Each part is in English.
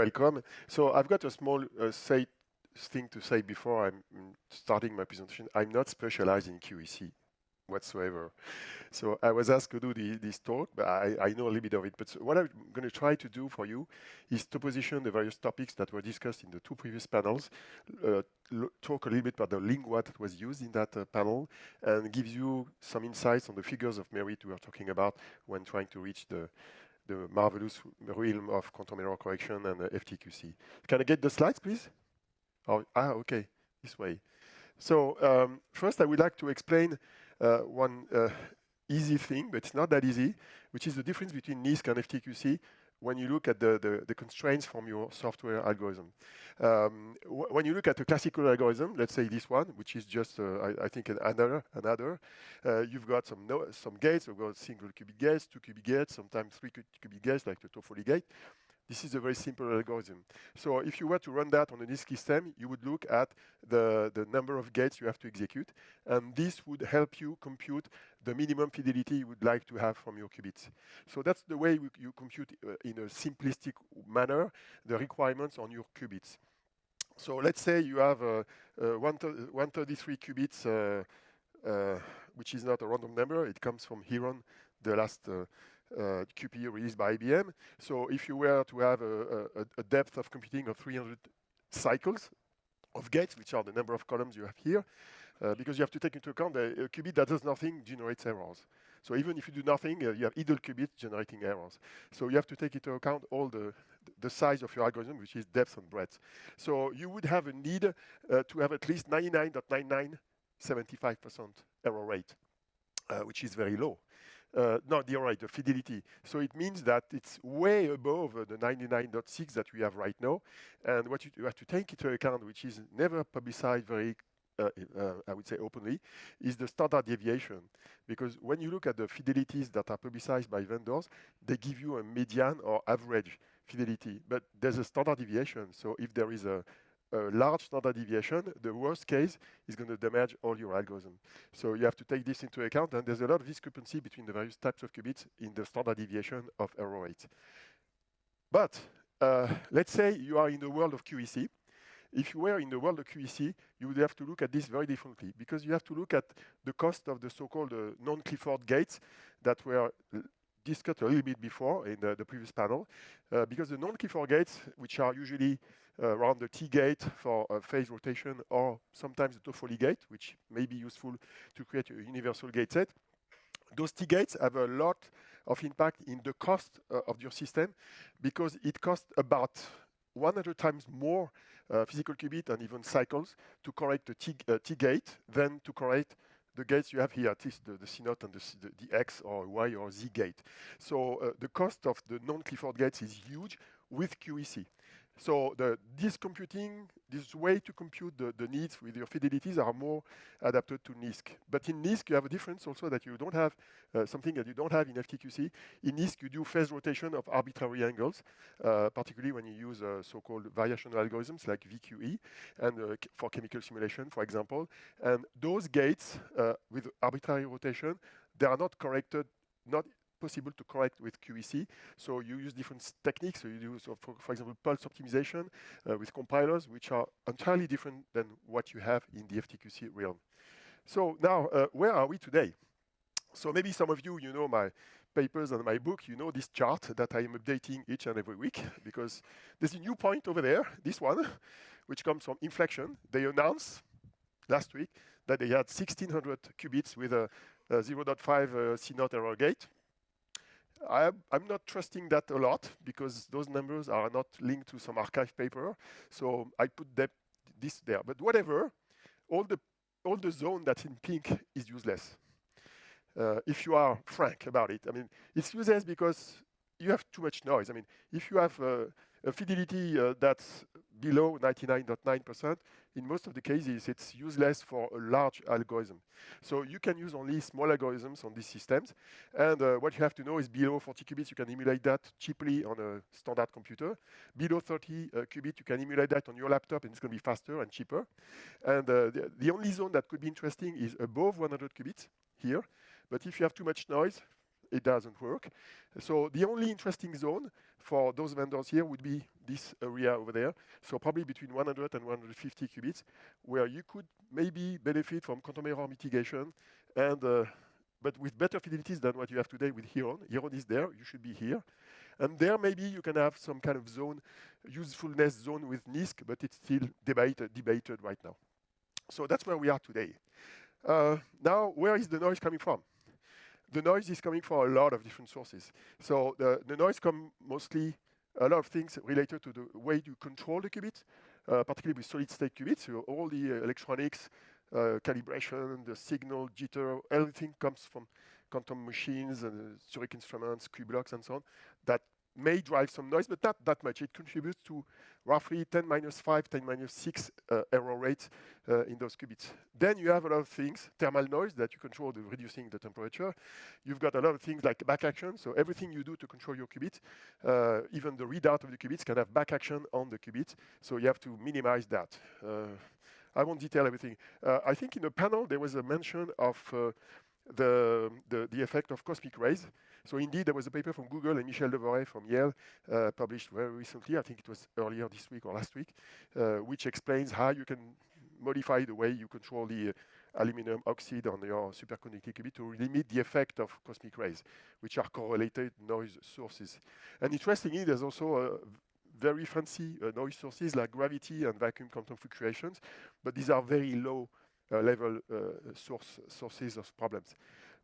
welcome. So I've got a small thing to say before I'm starting my presentation. I'm not specialized in QEC whatsoever. So I was asked to do this talk, but I know a little bit of it. But what I'm going to try to do for you is to position the various topics that were discussed in the two previous panels, talk a little bit about the lingua that was used in that panel, and give you some insights on the figures of merit we are talking about when trying to reach the marvelous realm of quantum error correction and FTQC. Can I get the slides, please? Oh, okay, this way. So first, I would like to explain one easy thing, but it's not that easy, which is the difference between NISQ and FTQC when you look at the constraints from your software algorithm. When you look at a classical algorithm, let's say this one, which is just, I think, another, you've got some gates. You've got single qubit gates, 2 qubit gates, sometimes 3 qubit gates, like the Toffoli gate. This is a very simple algorithm. So if you were to run that on a NISQ system, you would look at the number of gates you have to execute, and this would help you compute the minimum fidelity you would like to have from your qubits. So that's the way you compute in a simplistic manner the requirements on your qubits. So let's say you have 133 qubits, which is not a random number. It comes from Heron, the last QPU released by IBM. So if you were to have a depth of computing of 300 cycles of gates, which are the number of columns you have here, because you have to take into account that a qubit that does nothing generates errors. So even if you do nothing, you have idle qubits generating errors. So you have to take into account all the size of your algorithm, which is depth and breadth. So you would have a need to have at least 99.9975% error rate, which is very low. Not the error rate, the fidelity. So it means that it's way above the 99.6 that we have right now. And what you have to take into account, which is never publicized very, I would say openly, is the standard deviation. Because when you look at the fidelities that are publicized by vendors, they give you a median or average fidelity. But there's a standard deviation. So if there is a large standard deviation, the worst case is going to damage all your algorithm. So you have to take this into account, and there's a lot of discrepancy between the various types of qubits in the standard deviation of error rate. But let's say you are in the world of QEC. If you were in the world of QEC, you would have to look at this very differently, because you have to look at the cost of the so-called non-Clifford gates that were discussed a little bit before in the previous panel, because the non-Clifford gates, which are usually around the T gate for phase rotation, or sometimes the Toffoli gate, which may be useful to create a universal gate set. Those T gates have a lot of impact in the cost of your system, because it costs about 100 times more physical qubit and even cycles to correct the T gate than to correct the gates you have here, at least the C0 and the X or Y or Z gate. So the cost of the non-Clifford gates is huge with QEC. So this way to compute the needs with your fidelities are more adapted to NISQ. But in NISQ, you have a difference also that you don't have, something that you don't have in FTQC. In NISQ, you do phase rotation of arbitrary angles, particularly when you use so-called variational algorithms like VQE, and for chemical simulation, for example. And those gates with arbitrary rotation, they are not corrected, not possible to correct with QEC. So you use different techniques. So you do, for example, pulse optimization with compilers, which are entirely different than what you have in the FTQC realm. So now, where are we today? So maybe some of you, you know my papers and my book, you know this chart that I am updating each and every week, because there's a new point over there, this one, which comes from Inflection. They announced last week that they had 1,600 qubits with a 0.5 C0 error gate. I'm not trusting that a lot, because those numbers are not linked to some archive paper. So I put this there. But whatever, all the zone that's in pink is useless. If you are frank about it. I mean, it's useless because you have too much noise. I mean, if you have a fidelity that's below 99.9%, in most of the cases, it's useless for a large algorithm. So you can use only small algorithms on these systems. And what you have to know is below 40 qubits, you can emulate that cheaply on a standard computer. Below 30 qubits, you can emulate that on your laptop, and it's going to be faster and cheaper. And the only zone that could be interesting is above 100 qubits here. But if you have too much noise, it doesn't work. So the only interesting zone for those vendors here would be this area over there. So probably between 100 and 150 qubits, where you could maybe benefit from quantum error mitigation, and but with better fidelities than what you have today with Heron. Heron is there, you should be here. And there maybe you can have some kind of zone, usefulness zone with NISQ, but it's still debated right now. So that's where we are today. Now, where is the noise coming from? The noise is coming from a lot of different sources. So the noise comes mostly a lot of things related to the way you control the qubit, particularly with solid-state qubits. So all the electronics, calibration, the signal, jitter, everything comes from quantum machines and Zurich instruments, Q-blocks, and so on, that may drive some noise, but not that much. It contributes to roughly 10 minus 5, 10 minus 6 error rate in those qubits. Then you have a lot of things, thermal noise that you control reducing the temperature. You've got a lot of things like back action. So everything you do to control your qubit, even the readout of the qubits can have back action on the qubit. So you have to minimize that. I won't detail everything. I think in the panel there was a mention of the effect of cosmic rays. So indeed, there was a paper from Google and Michel Devoret from Yale, published very recently, I think it was earlier this week or last week, which explains how you can modify the way you control the aluminum oxide on your superconducting qubit to limit the effect of cosmic rays, which are correlated noise sources. And interestingly, there's also very fancy noise sources like gravity and vacuum quantum fluctuations, but these are very low level sources of problems.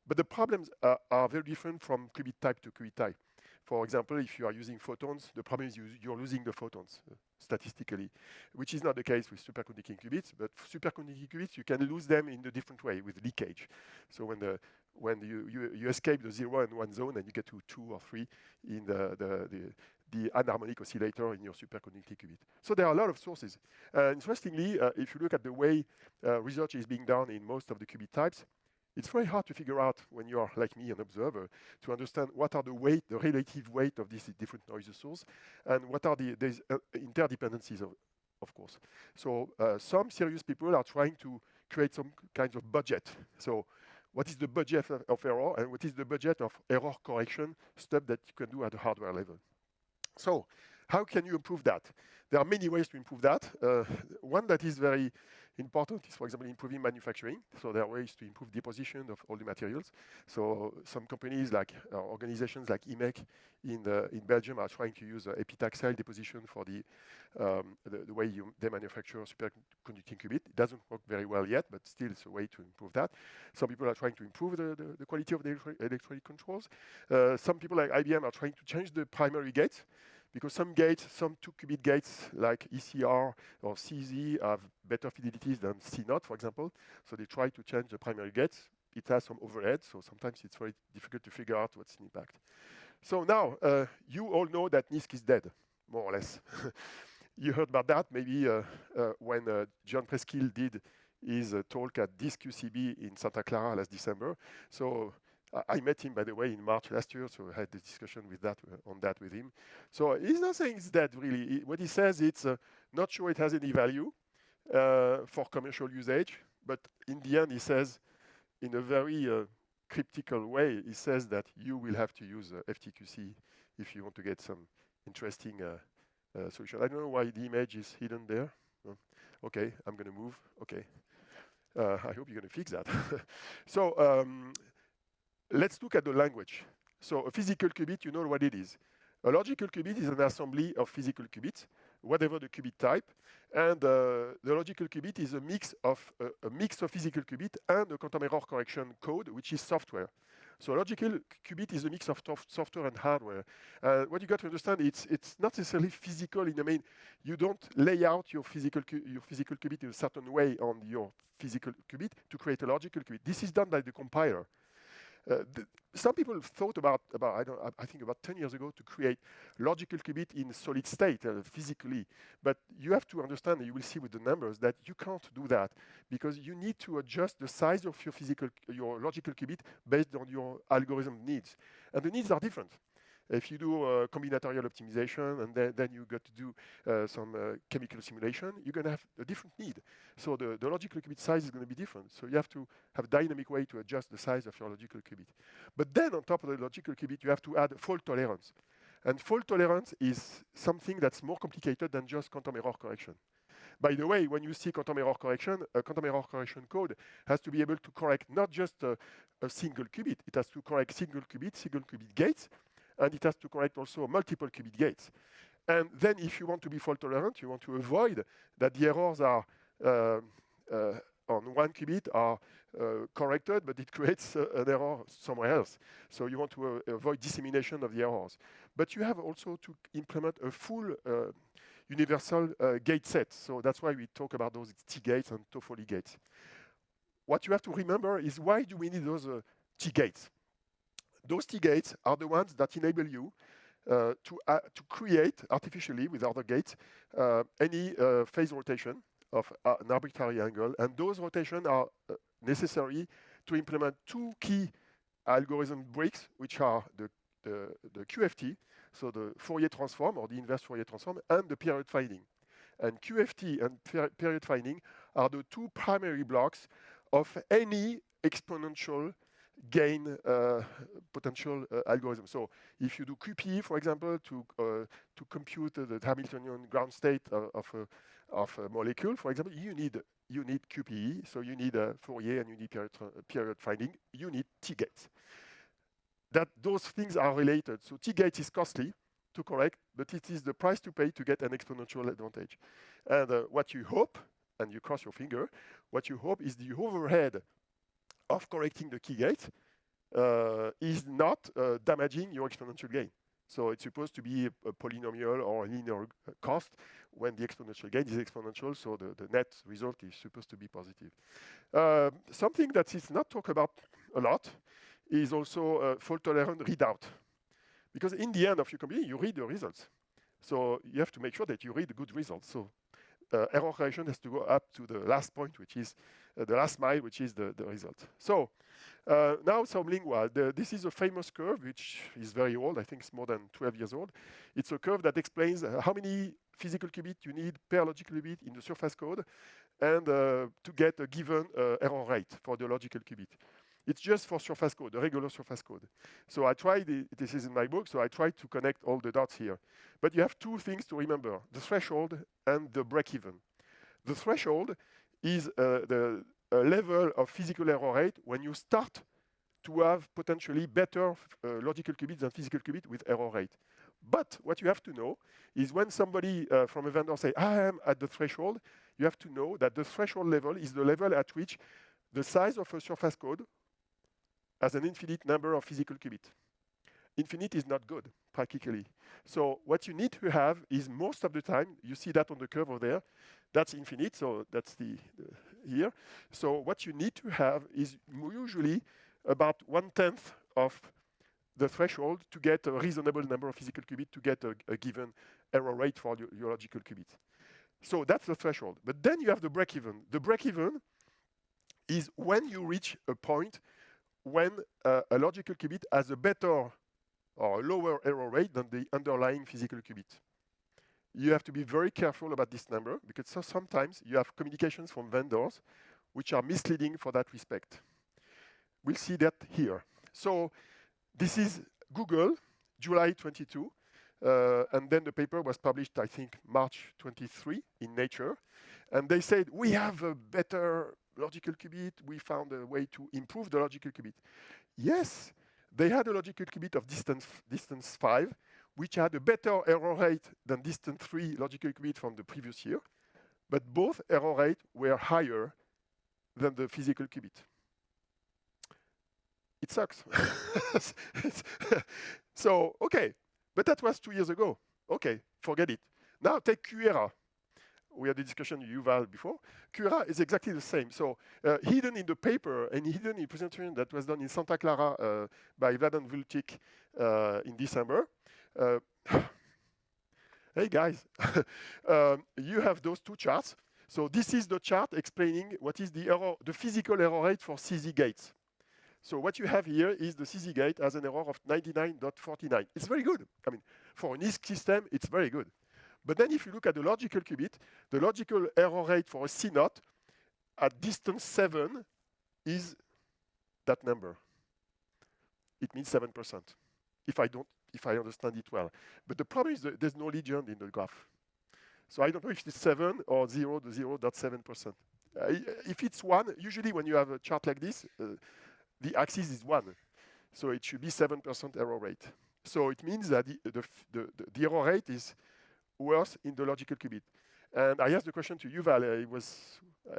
But the problems are very different from qubit type to qubit type. For example, if you are using photons, the problem is you're losing the photons statistically, which is not the case with superconducting qubits. But superconducting qubits, you can lose them in a different way with leakage. So when you escape the 0 and 1 zone and you get to 2 or 3 in the anharmonic oscillator in your superconducting qubit. So there are a lot of sources. Interestingly, if you look at the way research is being done in most of the qubit types, it's very hard to figure out when you are, like me, an observer, to understand what are the relative weight of these different noise sources, and what are the interdependencies, of course. So some serious people are trying to create some kinds of budget. So what is the budget of error, and what is the budget of error correction stuff that you can do at the hardware level? So how can you improve that? There are many ways to improve that. One that is very important is, for example, improving manufacturing. So there are ways to improve deposition of all the materials. So some companies, like organizations like IMEC in Belgium, are trying to use epitaxial deposition for the way they manufacture superconducting qubit. It doesn't work very well yet, but still it's a way to improve that. Some people are trying to improve the quality of the electronic controls. Some people like IBM are trying to change the primary gates, because some gates, some 2-qubit gates like ECR or CZ have better fidelities than C0, for example. So they try to change the primary gates. It has some overhead, so sometimes it's very difficult to figure out what's the impact. So now, you all know that NISQ is dead, more or less. You heard about that maybe when John Preskill did his talk at this QCB in Santa Clara last December. So I met him, by the way, in March last year, so I had the discussion on that with him. So he's not saying it's dead, really. What he says, it's not sure it has any value for commercial usage, but in the end, he says, in a very cryptical way, he says that you will have to use FTQC if you want to get some interesting solution. I don't know why the image is hidden there. Okay, I'm going to move. Okay. I hope you're going to fix that. So, let's look at the language. So a physical qubit, you know what it is. A logical qubit is an assembly of physical qubits, whatever the qubit type. And the logical qubit is a mix of physical qubit and a quantum error correction code, which is software. So a logical qubit is a mix of software and hardware. What you got to understand, it's not necessarily physical in the main. You don't lay out your physical qubit in a certain way on your physical qubit to create a logical qubit. This is done by the compiler. Some people thought about I think about 10 years ago to create logical qubit in solid state physically, but you have to understand, and you will see with the numbers, that you can't do that because you need to adjust the size of your logical qubit based on your algorithm needs, and the needs are different. If you do combinatorial optimization and then you got to do some chemical simulation, you're going to have a different need. So the logical qubit size is going to be different. So you have to have a dynamic way to adjust the size of your logical qubit. But then on top of the logical qubit, you have to add fault tolerance. And fault tolerance is something that's more complicated than just quantum error correction. By the way, when you see quantum error correction code has to be able to correct not just a single qubit, it has to correct single qubit gates, and it has to correct also multiple qubit gates. And then if you want to be fault tolerant, you want to avoid that the errors are on one qubit are corrected, but it creates an error somewhere else. So you want to avoid dissemination of the errors. But you have also to implement a full universal gate set. So that's why we talk about those T gates and Toffoli gates. What you have to remember is, why do we need those T gates? Those T gates are the ones that enable you to create artificially with other gates any phase rotation of an arbitrary angle. And those rotations are necessary to implement two key algorithm bricks, which are the QFT, so the Fourier transform or the inverse Fourier transform, and the period finding. And QFT and period finding are the two primary blocks of any exponential gain potential algorithm. So if you do QPE, for example, to compute the Hamiltonian ground state of a molecule, for example, you need QPE, so you need Fourier and you need period finding. You need T gates. That those things are related. So T gate is costly to correct, but it is the price to pay to get an exponential advantage. And what you hope, and you cross your finger, what you hope is the overhead of correcting the key gate is not damaging your exponential gain. So it's supposed to be a polynomial or a linear cost when the exponential gain is exponential, so the net result is supposed to be positive. Something that is not talked about a lot is also fault-tolerant readout. Because in the end of your computing, you read the results. So you have to make sure that you read the good results. So error correction has to go up to the last point, which is the last mile, which is the result. So now sublingual. This is a famous curve, which is very old. I think it's more than 12 years old. It's a curve that explains how many physical qubits you need per logical qubit in the surface code and to get a given error rate for the logical qubit. It's just for surface code, the regular surface code. So I tried, this is in my book, so I tried to connect all the dots here. But you have two things to remember, the threshold and the break-even. The threshold is the level of physical error rate when you start to have potentially better logical qubits than physical qubits with error rate. But what you have to know is when somebody from a vendor say, I am at the threshold, you have to know that the threshold level is the level at which the size of a surface code has an infinite number of physical qubits. Infinite is not good, practically. So what you need to have is most of the time, you see that on the curve over there, that's infinite, so that's here. So what you need to have is usually about 1/10 of the threshold to get a reasonable number of physical qubits to get a given error rate for your logical qubit. So that's the threshold. But then you have the break-even. The break-even is when you reach a point when a logical qubit has a better or a lower error rate than the underlying physical qubit. You have to be very careful about this number because sometimes you have communications from vendors which are misleading for that respect. We'll see that here. So this is Google, July 22, and then the paper was published, I think, March 23 in Nature. And they said, we have a better logical qubit. We found a way to improve the logical qubit. Yes, they had a logical qubit of distance 5, which had a better error rate than distance 3 logical qubit from the previous year. But both error rates were higher than the physical qubit. It sucks. So, okay, but that was 2 years ago. Okay, forget it. Now take QERA. We had a discussion with Yuval before. QERA is exactly the same. So hidden in the paper and hidden in the presentation that was done in Santa Clara by Vladan Vultic in December. Hey guys, you have those two charts. So this is the chart explaining what is the physical error rate for CZ gates. So what you have here is the CZ gate has an error of 99.49. It's very good. I mean, for an ISK system, it's very good. But then if you look at the logical qubit, the logical error rate for a C naught at distance 7 is that number. It means 7%, if I understand it well. But the problem is that there's no legend in the graph. So I don't know if it's 7 or 0 to 0.7%. If it's 1, usually when you have a chart like this, the axis is 1. So it should be 7% error rate. So it means that the error rate is worse in the logical qubit. And I asked the question to Yuval.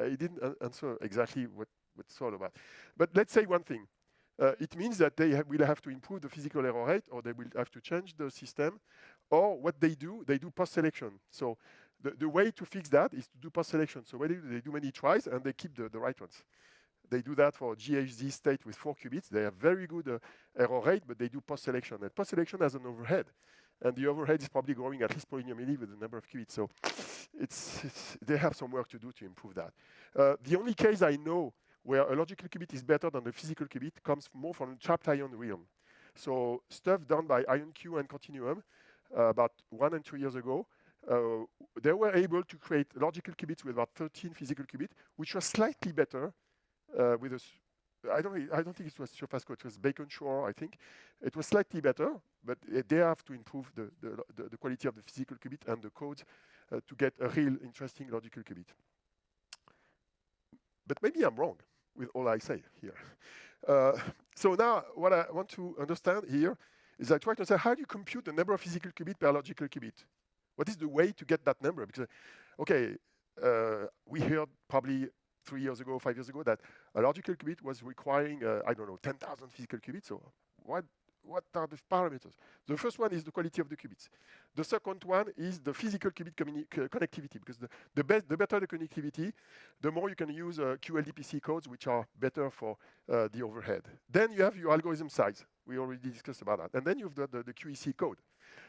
He didn't answer exactly what it's all about. But let's say one thing. It means that they will have to improve the physical error rate, or they will have to change the system, or what they do post-selection. So the way to fix that is to do post-selection. So they do many tries, and they keep the right ones. They do that for GHZ state with 4 qubits. They have very good error rate, but they do post-selection. And post-selection has an overhead. And the overhead is probably growing at least polynomially with the number of qubits. So they have some work to do to improve that. The only case I know where a logical qubit is better than the physical qubit comes more from the trapped ion realm. So stuff done by IonQ and Continuum about 1 and 2 years ago, they were able to create logical qubits with about 13 physical qubits, which was slightly better with a, I don't think it was surface code, it was Bacon Shore, I think. It was slightly better, but they have to improve the quality of the physical qubit and the codes to get a real interesting logical qubit. But maybe I'm wrong with all I say here. So now what I want to understand here is I try to say, how do you compute the number of physical qubits per logical qubit? What is the way to get that number? Because, okay, we heard probably 3 years ago, 5 years ago, that a logical qubit was requiring, I don't know, 10,000 physical qubits. So what are the parameters? The first one is the quality of the qubits. The second one is the physical qubit connectivity, because the better the connectivity, the more you can use QLDPC codes, which are better for the overhead. Then you have your algorithm size. We already discussed about that. And then you've got the QEC code.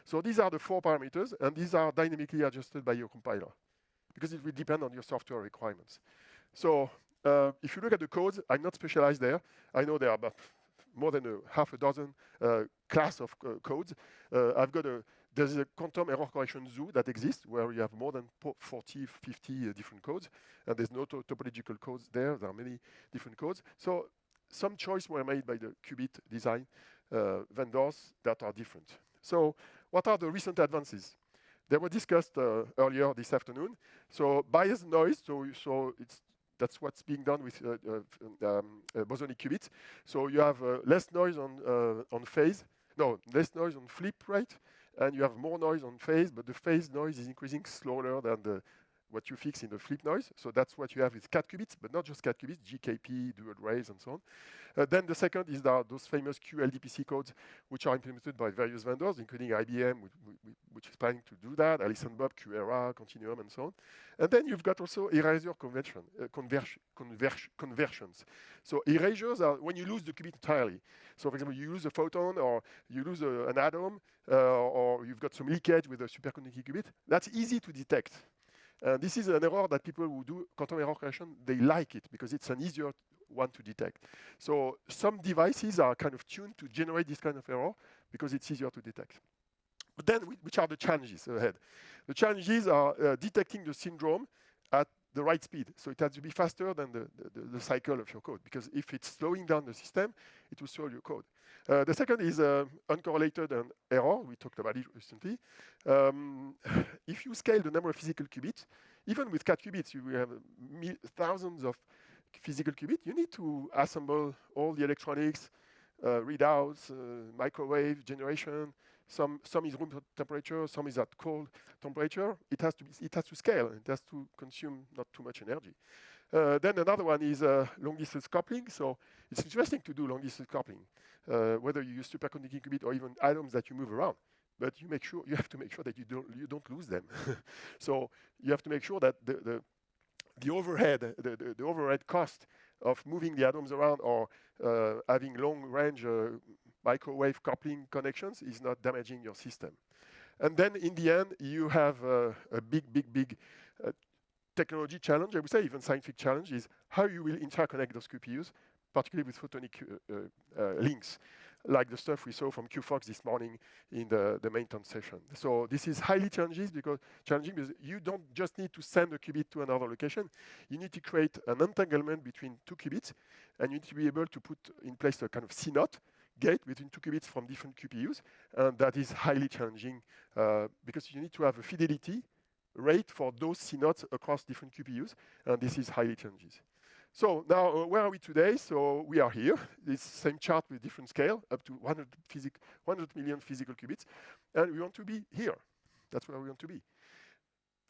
So these are the 4 parameters, and these are dynamically adjusted by your compiler, because it will depend on your software requirements. So if you look at the codes, I'm not specialized there. I know there are about more than half a dozen class of codes. There's a quantum error correction zoo that exists where you have more than 40, 50 different codes, and there's no topological codes there. There are many different codes. So some choice were made by the qubit design vendors that are different. So what are the recent advances? They were discussed earlier this afternoon. So bias noise, that's what's being done with bosonic qubits. So you have less noise on phase, less noise on flip rate, and you have more noise on phase, but the phase noise is increasing slower than what you fix in the flip noise. So that's what you have with cat qubits, but not just cat qubits, GKP, dual rays, and so on. Then the second is those famous QLDPC codes, which are implemented by various vendors, including IBM, which is planning to do that, Alice and Bob, QERA, Continuum, and so on. And then you've got also erasure conversions. So erasures are when you lose the qubit entirely. So for example, you lose a photon, or you lose an atom, or you've got some leakage with a superconducting qubit. That's easy to detect. This is an error that people who do quantum error correction, they like it because it's an easier one to detect. So some devices are kind of tuned to generate this kind of error because it's easier to detect. But then, which are the challenges ahead? The challenges are detecting the syndrome at the right speed. So it has to be faster than the cycle of your code, because if it's slowing down the system, it will slow your code. The second is uncorrelated error. We talked about it recently. If you scale the number of physical qubits, even with cat qubits, you will have thousands of physical qubits. You need to assemble all the electronics, readouts, microwave generation. Some is room temperature, some is at cold temperature. It has to scale. It has to consume not too much energy. Then another one is long distance coupling. So it's interesting to do long distance coupling, whether you use superconducting qubit or even atoms that you move around. But you have to make sure that you don't lose them. So you have to make sure that the overhead cost of moving the atoms around or having long range microwave coupling connections is not damaging your system. And then in the end, you have a big technology challenge, I would say, even scientific challenge, is how you will interconnect those QPUs particularly with photonic links, like the stuff we saw from QFox this morning in the maintenance session. So this is highly challenging because you don't just need to send a qubit to another location. You need to create an entanglement between two qubits, and you need to be able to put in place a kind of CNOT gate between two qubits from different QPUs, and that is highly challenging because you need to have a fidelity rate for those CNOTs across different QPUs, and this is highly challenging. So now, where are we today? So we are here, this same chart with different scale, up to 100 million physical qubits, and we want to be here. That's where we want to be.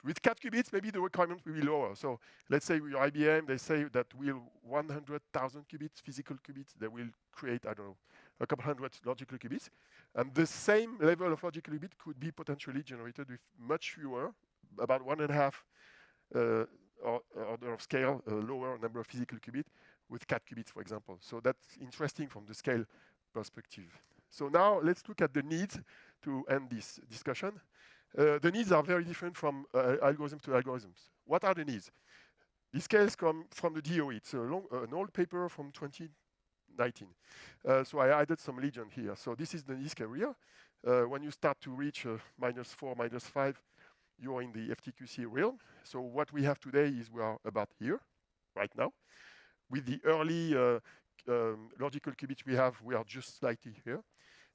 With cat qubits, maybe the requirement will be lower. So let's say with IBM, they say that 100,000 qubits, physical qubits, they will create, I don't know, a couple hundred logical qubits. And the same level of logical qubit could be potentially generated with much fewer, about 1.5 order of scale, lower number of physical qubits with cat qubits, for example. So that's interesting from the scale perspective. So now let's look at the needs to end this discussion. The needs are very different from algorithm to algorithms. What are the needs? These scales come from the DOE. It's an old paper from 2019. So I added some legend here. So this is the NISQ area. When you start to reach -4, -5, you're in the FTQC realm. So what we have today is we are about here, right now. With the early logical qubits we are just slightly here.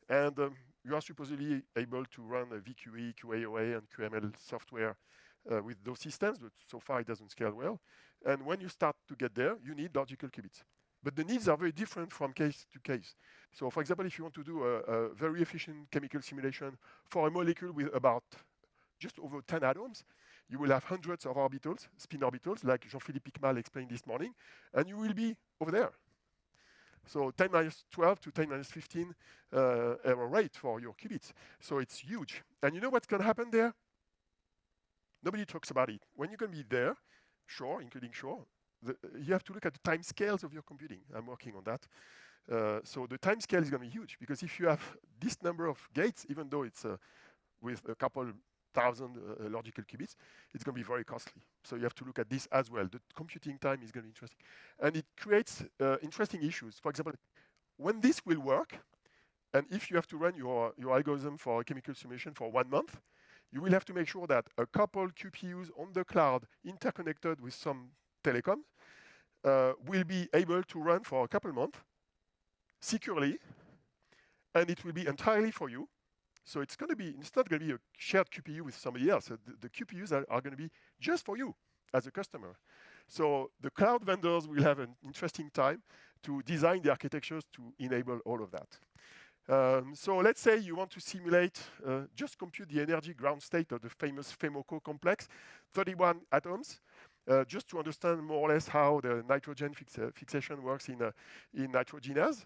And you are supposedly able to run a VQE, QAOA, and QML software with those systems, but so far it doesn't scale well. And when you start to get there, you need logical qubits. But the needs are very different from case to case. So for example, if you want to do a very efficient chemical simulation for a molecule with about just over 10 atoms, you will have hundreds of orbitals, spin orbitals, like Jean-Philippe Picmal explained this morning, and you will be over there. So 10⁻12 to 10⁻15 error rate for your qubits. So it's huge. And you know what's going to happen there? Nobody talks about it. When you're going to be there, Shor, including Shor, you have to look at the time scales of your computing. I'm working on that. So the time scale is going to be huge, because if you have this number of gates, even though it's with a couple thousand logical qubits, it's going to be very costly. So you have to look at this as well. The computing time is going to be interesting. And it creates interesting issues. For example, when this will work, and if you have to run your algorithm for a chemical simulation for 1 month, you will have to make sure that a couple QPUs on the cloud interconnected with some telecom will be able to run for a couple months securely, and it will be entirely for you. So it's not going to be a shared QPU with somebody else. The QPUs are going to be just for you as a customer. So the cloud vendors will have an interesting time to design the architectures to enable all of that. So let's say you want to simulate, just compute the energy ground state of the famous FEMOCO complex, 31 atoms, just to understand more or less how the nitrogen fixation works in nitrogenase.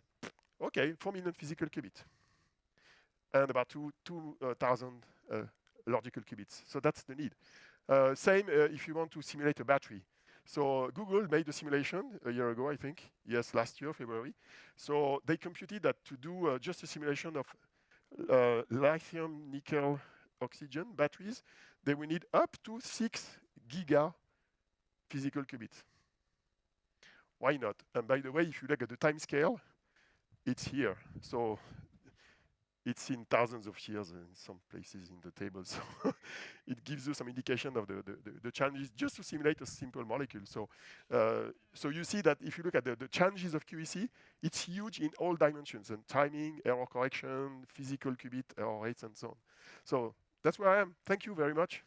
Okay, 4 million physical qubits. And about 2,000 logical qubits. So that's the need. Same if you want to simulate a battery. So Google made a simulation a year ago, I think. Yes, last year, February. So they computed that to do just a simulation of lithium, nickel, oxygen batteries, they will need up to 6 giga physical qubits. Why not? And by the way, if you look at the time scale, it's here. So it's in thousands of years in some places in the table. So it gives you some indication of the challenges just to simulate a simple molecule. So so you see that if you look at the challenges of QEC, it's huge in all dimensions, and timing, error correction, physical qubit error rates, and so on. So that's where I am. Thank you very much.